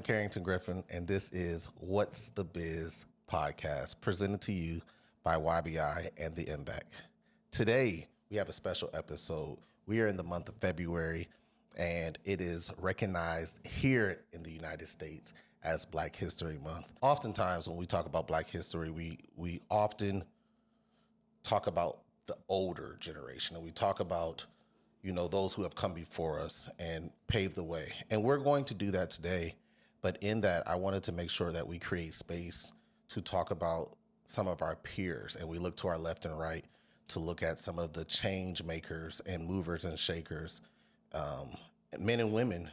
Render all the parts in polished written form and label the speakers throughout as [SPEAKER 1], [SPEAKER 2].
[SPEAKER 1] Karrington Griffin, and this is What's the Biz podcast, presented to you by YBI and the MBAC. Today, we have a special episode. We are in the month of February, and it is recognized here in the United States as Black History Month. Oftentimes, when we talk about Black history, we often talk about the older generation, and we talk about those who have come before us and paved the way. And we're going to do that today. But in that, I wanted to make sure that we create space to talk about some of our peers. And we look to our left and right to look at some of the change makers and movers and shakers, men and women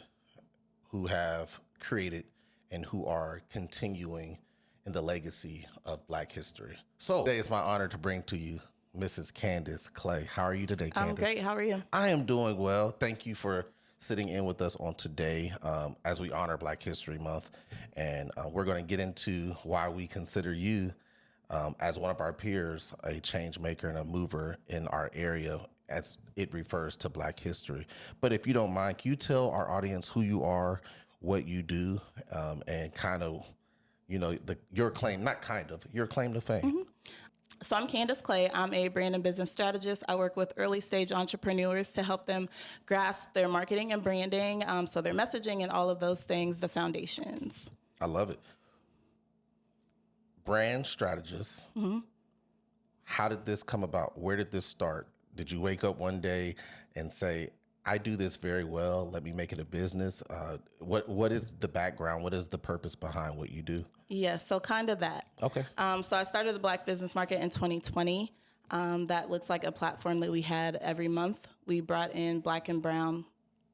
[SPEAKER 1] who have created and who are continuing in the legacy of Black history. So today it's my honor to bring to you Mrs. Candice Clay. How are you today, Candice?
[SPEAKER 2] I'm great. How are you?
[SPEAKER 1] I am doing well. Thank you for sitting in with us on today as we honor Black History Month. And we're going to get into why we consider you, as one of our peers, a change maker and a mover in our area as it refers to Black history. But if you don't mind, can you tell our audience who you are, what you do, and kind of, your claim to fame?
[SPEAKER 2] Mm-hmm. So I'm Candice Clay. I'm a brand and business strategist. I work with early stage entrepreneurs to help them grasp their marketing and branding, so their messaging and all of those things, the foundations.
[SPEAKER 1] I love it. Brand strategist. Mm-hmm. How did this come about? Where did this start? Did you wake up one day and say, I do this very well, let me make it a business? What is the background? What is the purpose behind what you do?
[SPEAKER 2] Yes, so kind of that.
[SPEAKER 1] Okay.
[SPEAKER 2] So I started the Black Business Market in 2020. That looks like a platform that we had every month. We brought in Black and brown,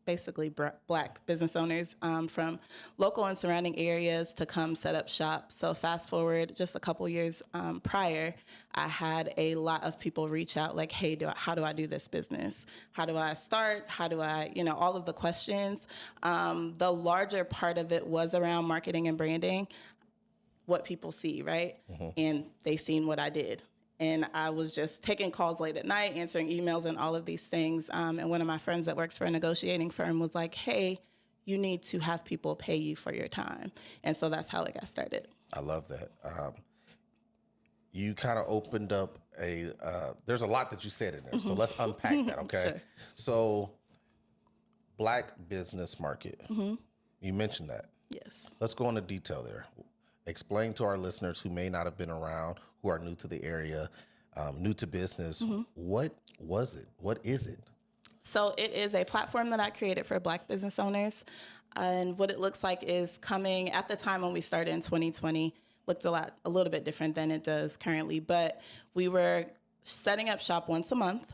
[SPEAKER 2] basically Black business owners from local and surrounding areas to come set up shop. So fast forward just a couple years prior, I had a lot of people reach out like, hey, how do I do this business? How do I start? How do I, all of the questions. The larger part of it was around marketing and branding, what people see, right? Mm-hmm. And they seen what I did. And I was just taking calls late at night, answering emails and all of these things. And one of my friends that works for a negotiating firm was like, hey, you need to have people pay you for your time. And so that's how it got started.
[SPEAKER 1] I love that. You kind of opened up there's a lot that you said in there. Mm-hmm. So let's unpack that, okay?
[SPEAKER 2] Sure.
[SPEAKER 1] So Black business market, mm-hmm. You mentioned that.
[SPEAKER 2] Yes.
[SPEAKER 1] Let's go into detail there. Explain to our listeners who may not have been around, who are new to the area, new to business, mm-hmm. What was it? What is it?
[SPEAKER 2] So it is a platform that I created for Black business owners. And what it looks like is coming at the time when we started in 2020, looked a little bit different than it does currently. But we were setting up shop once a month.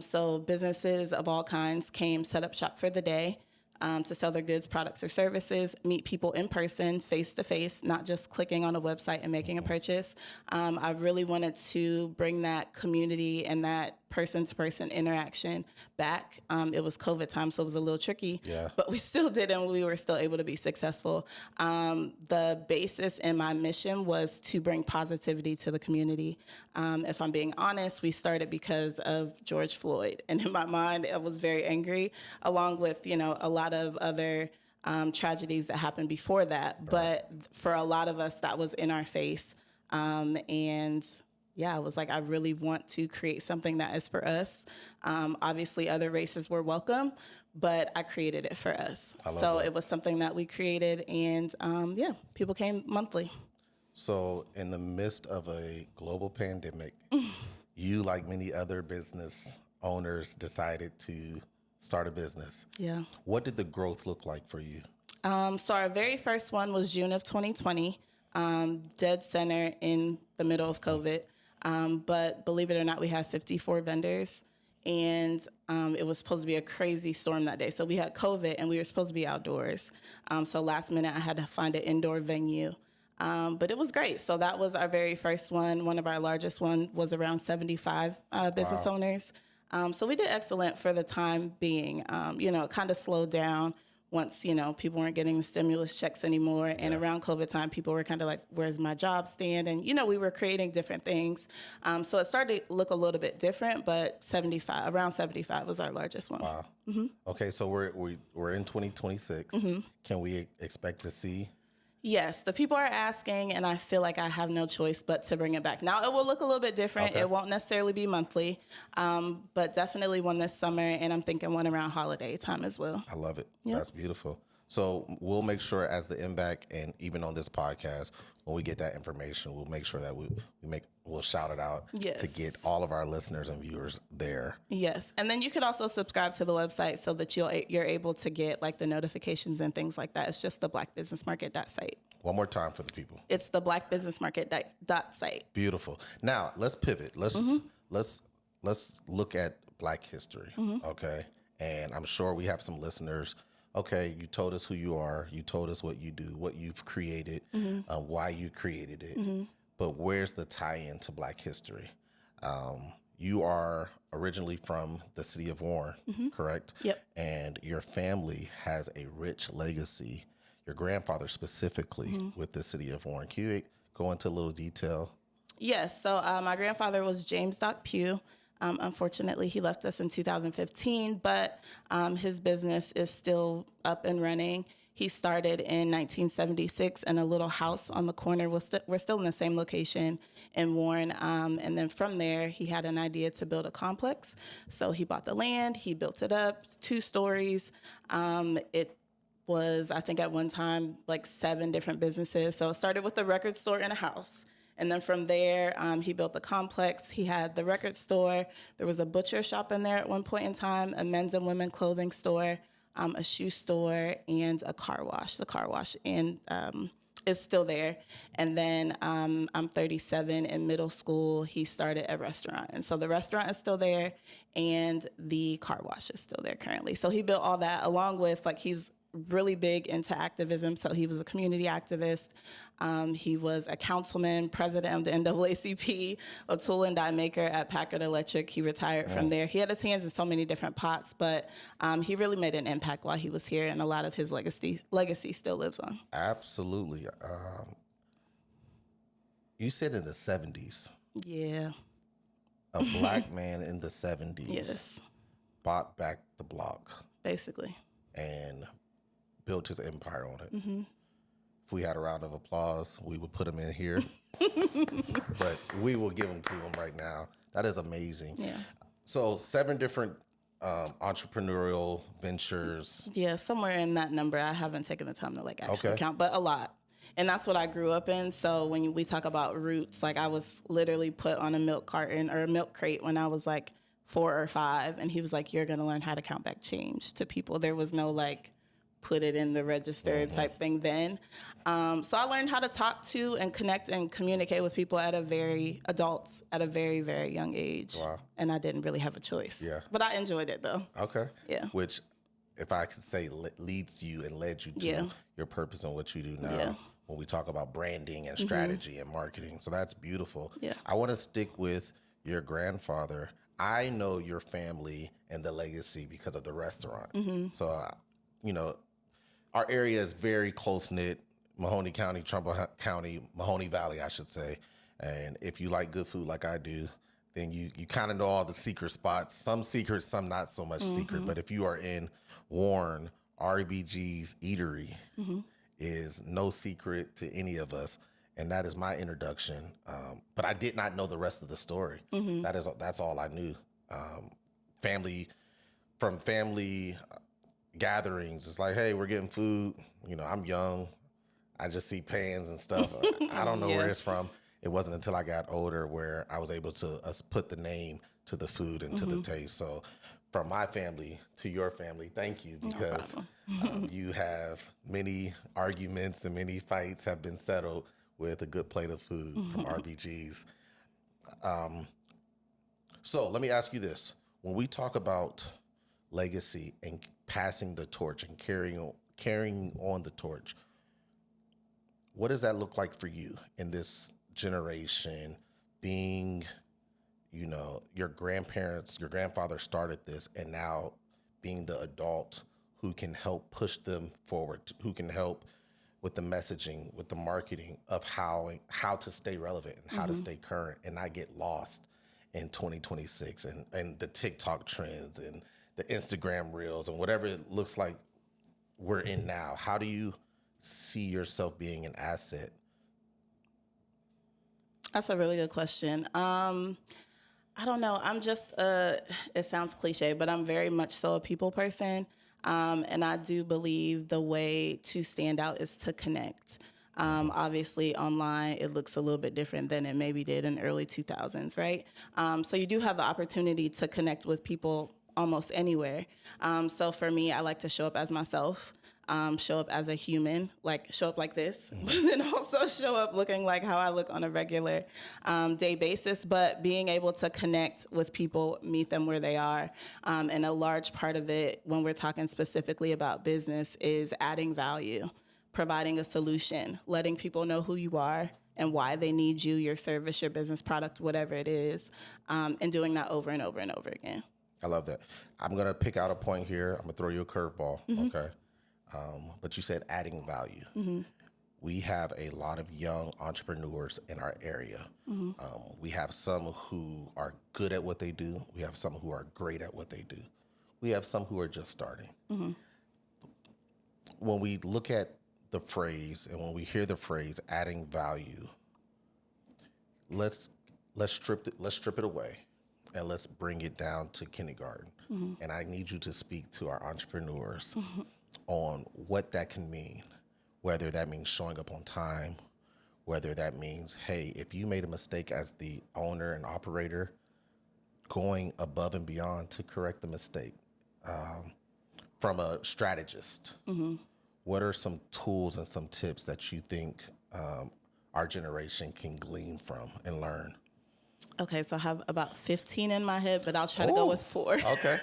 [SPEAKER 2] So businesses of all kinds came, set up shop for the day. To sell their goods, products, or services, meet people in person, face-to-face, not just clicking on a website and making a purchase. I really wanted to bring that community and that person-to-person interaction back. It was COVID time, so it was a little tricky, but we still did, and we were still able to be successful. The basis in my mission was to bring positivity to the community. If I'm being honest, we started because of George Floyd, and in my mind, I was very angry, along with, a lot of other tragedies that happened before that. Right. But for a lot of us, that was in our face. I was like, I really want to create something that is for us. Obviously, other races were welcome, but I created it for us. So it was something that we created, and people came monthly.
[SPEAKER 1] So in the midst of a global pandemic, you, like many other business owners, decided to start a business. Yeah. What did the growth look like for you?
[SPEAKER 2] So our very first one was June of 2020, dead center in the middle of COVID. But believe it or not, we had 54 vendors, and it was supposed to be a crazy storm that day. So we had COVID, and we were supposed to be outdoors. So last minute, I had to find an indoor venue. But it was great. So that was our very first one. One of our largest one was around 75 business owners. So we did excellent for the time being. It kind of slowed down once, people weren't getting the stimulus checks anymore. And around COVID time, people were kind of like, where's my job stand? And, we were creating different things. So it started to look a little bit different, but around 75 was our largest one.
[SPEAKER 1] Wow. Okay, so we're in 2026. Can we expect to see?
[SPEAKER 2] Yes, the people are asking, and I feel like I have no choice but to bring it back. Now, it will look a little bit different.
[SPEAKER 1] Okay.
[SPEAKER 2] It won't necessarily be monthly, but definitely one this summer, and I'm thinking one around holiday time as well.
[SPEAKER 1] I love it.
[SPEAKER 2] Yep.
[SPEAKER 1] That's beautiful. So we'll make sure as the MBAC and even on this podcast, when we get that information, we'll make sure that we'll shout it out to get all of our listeners and viewers there.
[SPEAKER 2] Yes. And then you could also subscribe to the website so that you're able to get like the notifications and things like that. It's just the blackbusinessmarket.site.
[SPEAKER 1] One more time for the people.
[SPEAKER 2] It's the blackbusinessmarket.site.
[SPEAKER 1] Beautiful. Now let's pivot. Let's look at Black history. Okay. And I'm sure we have some listeners. Okay, you told us who you are. You told us what you do, what you've created, why you created it. But where's the tie-in to Black history? You are originally from the city of Warren, correct?
[SPEAKER 2] Yep.
[SPEAKER 1] And your family has a rich legacy, your grandfather specifically, with the city of Warren. Can you go into a little detail?
[SPEAKER 2] Yes. So my grandfather was James Doc Pugh. Unfortunately, he left us in 2015, but his business is still up and running. He started in 1976 in a little house on the corner. We're still in the same location in Warren. And then from there, he had an idea to build a complex. So he bought the land, he built it up, 2 stories. It was, I think at one time, like 7 different businesses. So it started with a record store and a house. And then from there, he built the complex. He had the record store. There was a butcher shop in there at one point in time, a men's and women's clothing store, a shoe store, and a car wash. The car wash is still there. And then I'm 37. In middle school, he started a restaurant. And so the restaurant is still there, and the car wash is still there currently. So he built all that along with, he's really big into activism. So he was a community activist. He was a councilman, president of the NAACP, a tool and die maker at Packard Electric. He retired from there. He had his hands in so many different pots, but he really made an impact while he was here, and a lot of his legacy still lives on.
[SPEAKER 1] Absolutely. You said in the 70s.
[SPEAKER 2] Yeah.
[SPEAKER 1] A Black man in the 70s.
[SPEAKER 2] Yes.
[SPEAKER 1] Bought back the block.
[SPEAKER 2] Basically.
[SPEAKER 1] And built his empire on it. If we had a round of applause, we would put him in here. But we will give them to him right now. That is amazing.
[SPEAKER 2] Yeah.
[SPEAKER 1] So 7 different entrepreneurial ventures.
[SPEAKER 2] Yeah, somewhere in that number. I haven't taken the time to actually count, but a lot. And that's what I grew up in. So when we talk about roots, I was literally put on a milk carton or a milk crate when I was 4 or 5. And he was like, you're going to learn how to count back change to people. There was no put it in the register type thing then. So I learned how to talk to and connect and communicate with people at a very, very young age.
[SPEAKER 1] Wow.
[SPEAKER 2] And I didn't really have a choice.
[SPEAKER 1] Yeah.
[SPEAKER 2] But I enjoyed it though.
[SPEAKER 1] Okay.
[SPEAKER 2] Yeah.
[SPEAKER 1] Which, if I could say, leads you and led you to your purpose and what you do now when we talk about branding and strategy and marketing. So that's beautiful.
[SPEAKER 2] Yeah.
[SPEAKER 1] I want to stick with your grandfather. I know your family and the legacy because of the restaurant. So, our area is very close-knit, Mahoney County, Trumbull County, Mahoney Valley, I should say. And if you like good food like I do, then you kind of know all the secret spots. Some secret, some not so much secret. But if you are in Warren, RBG's Eatery is no secret to any of us. And that is my introduction. But I did not know the rest of the story. That's all I knew. Family gatherings, it's like, hey, we're getting food. I'm young. I just see pans and stuff. I don't know where it's from. It wasn't until I got older where I was able to put the name to the food and to the taste. So from my family to your family, thank you, because you have many arguments and many fights have been settled with a good plate of food from RBG's. So let me ask you this. When we talk about legacy and passing the torch and carrying on the torch, what does that look like for you in this generation, being, your grandfather started this, and now being the adult who can help push them forward, who can help with the messaging, with the marketing of how to stay relevant and how to stay current and not get lost in 2026 and the TikTok trends and the Instagram reels and whatever it looks like we're in now. How do you see yourself being an asset?
[SPEAKER 2] That's a really good question. I don't know. I'm just, it sounds cliche, but I'm very much so a people person. And I do believe the way to stand out is to connect. Obviously, online, it looks a little bit different than it maybe did in early 2000s, right? So you do have the opportunity to connect with people almost anywhere. So for me, I like to show up as myself. Show up as a human, like show up like this, but then also show up looking like how I look on a regular day basis, but being able to connect with people, meet them where they are. And a large part of it, when we're talking specifically about business, is adding value, providing a solution, letting people know who you are and why they need you, your service, your business product, whatever it is, and doing that over and over and over again.
[SPEAKER 1] I love that. I'm going to pick out a point here. I'm going to throw you a curveball, okay? But you said adding value. We have a lot of young entrepreneurs in our area. We have some who are good at what they do. We have some who are great at what they do. We have some who are just starting. When we look at the phrase and when we hear the phrase adding value, let's strip it away and let's bring it down to kindergarten. And I need you to speak to our entrepreneurs on what that can mean, whether that means showing up on time, whether that means, hey, if you made a mistake as the owner and operator, going above and beyond to correct the mistake. From a strategist, what are some tools and some tips that you think our generation can glean from and learn?
[SPEAKER 2] Okay, so I have about 15 in my head, but I'll try to go with 4.
[SPEAKER 1] Okay.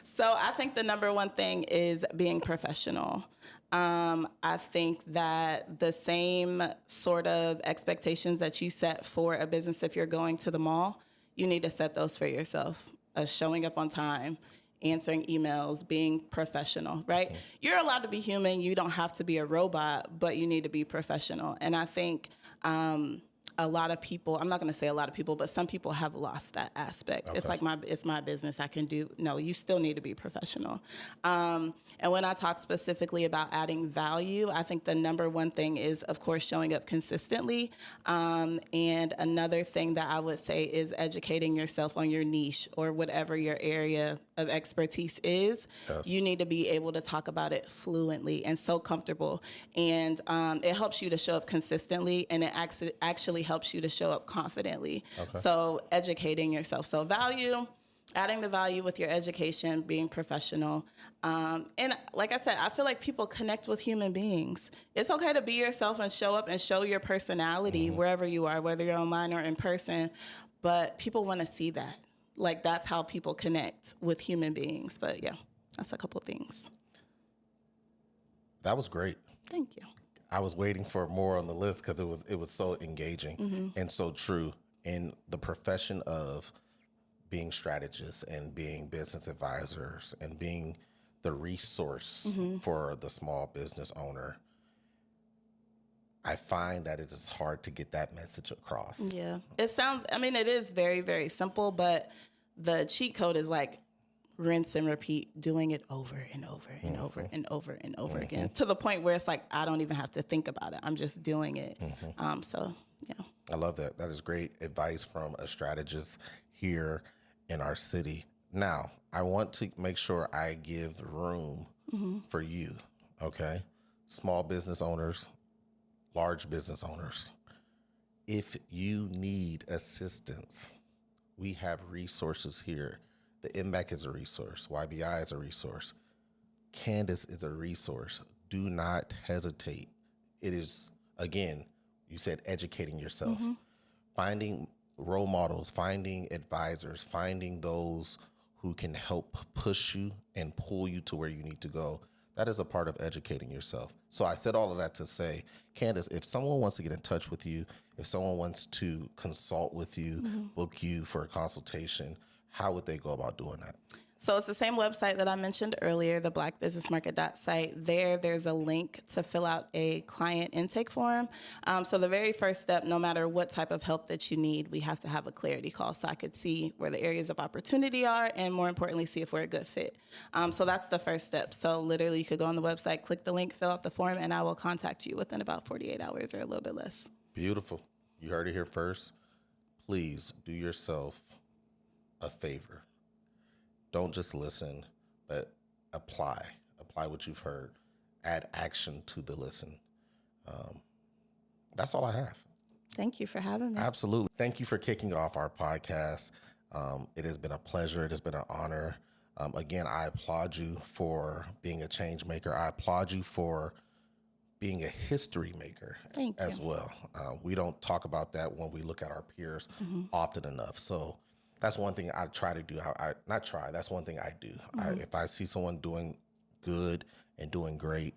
[SPEAKER 2] So I think the number one thing is being professional. I think that the same sort of expectations that you set for a business if you're going to the mall, you need to set those for yourself. Showing up on time, answering emails, being professional, right? You're allowed to be human. You don't have to be a robot, but you need to be professional. And I think a lot of people, I'm not going to say a lot of people, but some people have lost that aspect. Okay. It's like it's my business. I can do. No, you still need to be professional. And when I talk specifically about adding value, I think the number one thing is, of course, showing up consistently. And another thing that I would say is educating yourself on your niche or whatever your area of expertise is. Yes. You need to be able to talk about it fluently and so comfortable. And it helps you to show up consistently, and it actually helps you to show up confidently. Okay. So educating yourself. So value, adding the value with your education, being professional. And like I said, I feel like people connect with human beings. It's okay to be yourself and show up and show your personality wherever you are, whether you're online or in person. But people want to see that. Like, that's how people connect with human beings. But yeah, that's a couple things.
[SPEAKER 1] That was great.
[SPEAKER 2] Thank you.
[SPEAKER 1] I was waiting for more on the list because it was so engaging and so true in the profession of being strategists and being business advisors and being the resource for the small business owner. I find that it is hard to get that message across.
[SPEAKER 2] Yeah. It is very, very simple, but the cheat code is like rinse and repeat, doing it over and over and over and over and over again, to the point where it's like, I don't even have to think about it. I'm just doing it. So, yeah.
[SPEAKER 1] I love that. That is great advice from a strategist here in our city. Now, I want to make sure I give room for you, okay? Small business owners, large business owners. If you need assistance, we have resources here. The MBAC is a resource. YBI is a resource. Candice is a resource. Do not hesitate. It is, again, you said educating yourself, finding role models, finding advisors, finding those who can help push you and pull you to where you need to go. That is a part of educating yourself. So I said all of that to say, Candice, if someone wants to get in touch with you, if someone wants to consult with you, book you for a consultation, how would they go about doing that?
[SPEAKER 2] So it's the same website that I mentioned earlier, the blackbusinessmarket.site. There's a link to fill out a client intake form. So the very first step, no matter what type of help that you need, we have to have a clarity call so I could see where the areas of opportunity are and, more importantly, see if we're a good fit. So that's the first step. So literally you could go on the website, click the link, fill out the form, and I will contact you within about 48 hours or a little bit less.
[SPEAKER 1] Beautiful. You heard it here first. Please do yourself a favor. Don't just listen, but apply. Apply what you've heard. Add action to the listen. That's all I have.
[SPEAKER 2] Thank you for having me.
[SPEAKER 1] Absolutely. Thank you for kicking off our podcast. It has been a pleasure. It has been an honor. Again, I applaud you for being a change maker. I applaud you for being a history maker as well. We don't talk about that when we look at our peers often enough. So that's one thing I try to do. That's one thing I do. If I see someone doing good and doing great,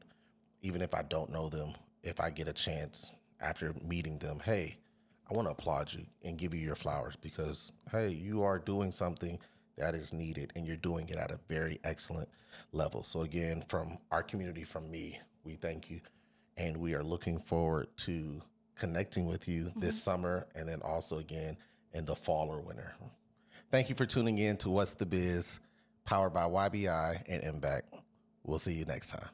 [SPEAKER 1] even if I don't know them, if I get a chance after meeting them, hey, I want to applaud you and give you your flowers because, hey, you are doing something that is needed and you're doing it at a very excellent level. So again, from our community, from me, we thank you. And we are looking forward to connecting with you this summer and then also again in the fall or winter. Thank you for tuning in to What's the Biz, powered by YBI and MBAC. We'll see you next time.